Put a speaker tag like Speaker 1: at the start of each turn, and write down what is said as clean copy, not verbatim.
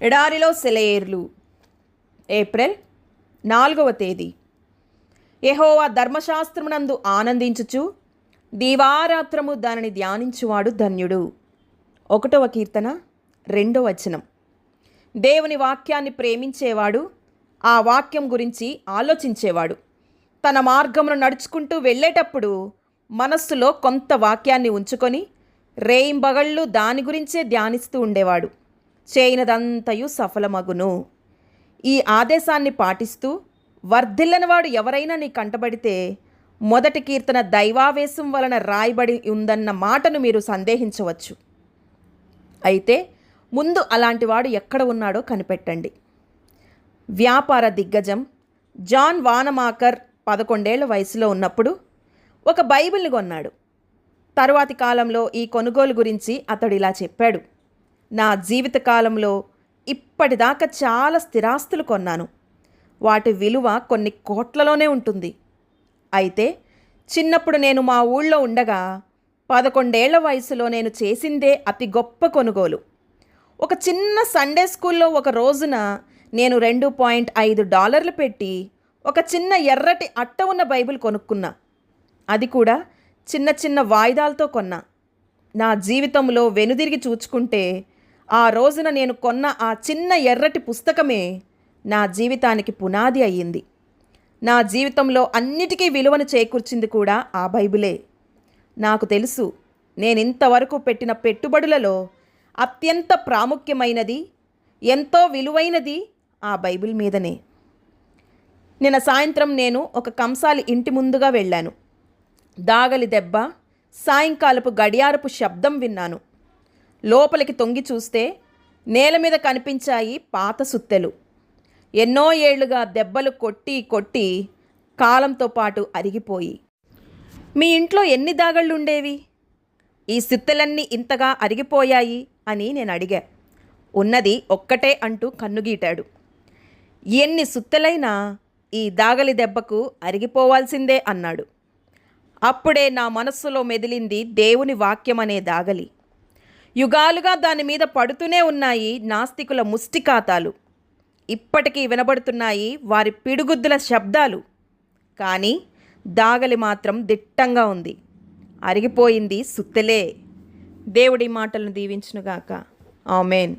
Speaker 1: ఎడారిలో సెలయేర్లు. ఏప్రిల్ 4వ తేదీ. యెహోవా ధర్మశాస్త్రమునందు ఆనందించుచు దీవారాత్రము దానిని ధ్యానించువాడు ధన్యుడు. 1వ కీర్తన 2వ వచనం. దేవుని వాక్యాన్ని ప్రేమించేవాడు ఆ వాక్యం గురించి ఆలోచించేవాడు. తన మార్గమును నడుచుకుంటూ వెళ్ళేటప్పుడు మనస్సులో కొంత వాక్యాన్ని ఉంచుకొని రేయింబగళ్ళు దాని గురించే ధ్యానిస్తూ ఉండేవాడు. చేయనదంతయు సఫలమగును. ఈ ఆదేశాన్ని పాటిస్తూ వర్ధిల్లనివాడు ఎవరైనా నీ కంటబడితే మొదటి కీర్తన దైవావేశం వలన రాయబడి ఉందన్న మాటను మీరు సందేహించవచ్చు. అయితే ముందు అలాంటివాడు ఎక్కడ ఉన్నాడో కనిపెట్టండి. వ్యాపార దిగ్గజం జాన్ వానమాకర్ 11 ఏళ్ల వయసులో ఉన్నప్పుడు ఒక బైబిల్ని కొన్నాడు. తరువాతి కాలంలో ఈ కొనుగోలు గురించి అతడు ఇలా చెప్పాడు: నా జీవితకాలంలో ఇప్పటిదాకా చాలా స్థిరాస్తులు కొన్నాను. వాటి విలువ కొన్ని కోట్లలోనే ఉంటుంది. అయితే చిన్నప్పుడు నేను మా ఊళ్ళో ఉండగా 11 ఏళ్ల వయసులో నేను చేసిందే అతి గొప్ప కొనుగోలు. ఒక చిన్న సండే స్కూల్లో ఒక రోజున నేను $2.5 పెట్టి ఒక చిన్న ఎర్రటి అట్ట ఉన్న బైబిల్ కొనుక్కున్నా. అది కూడా చిన్న చిన్న వాయిదాలతో కొన్నా. నా జీవితంలో వెనుదిరిగి చూచుకుంటే ఆ రోజున నేను కొన్న ఆ చిన్న ఎర్రటి పుస్తకమే నా జీవితానికి పునాది అయ్యింది. నా జీవితంలో అన్నిటికీ విలువను చేకూర్చింది కూడా ఆ బైబిలే. నాకు తెలుసు, నేనింతవరకు పెట్టిన పెట్టుబడులలో అత్యంత ప్రాముఖ్యమైనది, ఎంతో విలువైనది ఆ బైబిల్ మీదనే. నిన్న సాయంత్రం నేను ఒక కంసాలి ఇంటి ముందుగా వెళ్ళాను. దాగలి దెబ్బ, సాయంకాలపు గడియారపు శబ్దం విన్నాను. లోపలికి తొంగి చూస్తే నేల మీద కనిపించాయి పాత సుత్తెలు. ఎన్నో ఏళ్లుగా దెబ్బలు కొట్టి కొట్టి కాలంతో పాటు అరిగిపోయి. మీ ఇంట్లో ఎన్ని దాగళ్ళుండేవి? ఈ సుత్తెలన్నీ ఇంతగా అరిగిపోయాయి అని నేను అడిగా. ఉన్నది ఒక్కటే అంటూ కన్నుగీటాడు. ఎన్ని సుత్తెలైనా ఈ దాగలి దెబ్బకు అరిగిపోవాల్సిందే అన్నాడు. అప్పుడే నా మనస్సులో మెదిలింది దేవుని వాక్యమనే దాగలి. యుగాలుగా దాని మీద పడుతూనే ఉన్నాయి నాస్తికుల ముష్టికాతాలు. ఇప్పటికీ వినబడుతున్నాయి వారి పిడుగుద్దుల శబ్దాలు. కానీ దాగలి మాత్రం దిట్టంగా ఉంది. అరిగిపోయింది సుత్తెలే. దేవుడి మాటలను దీవించునుగాక. ఆమేన్.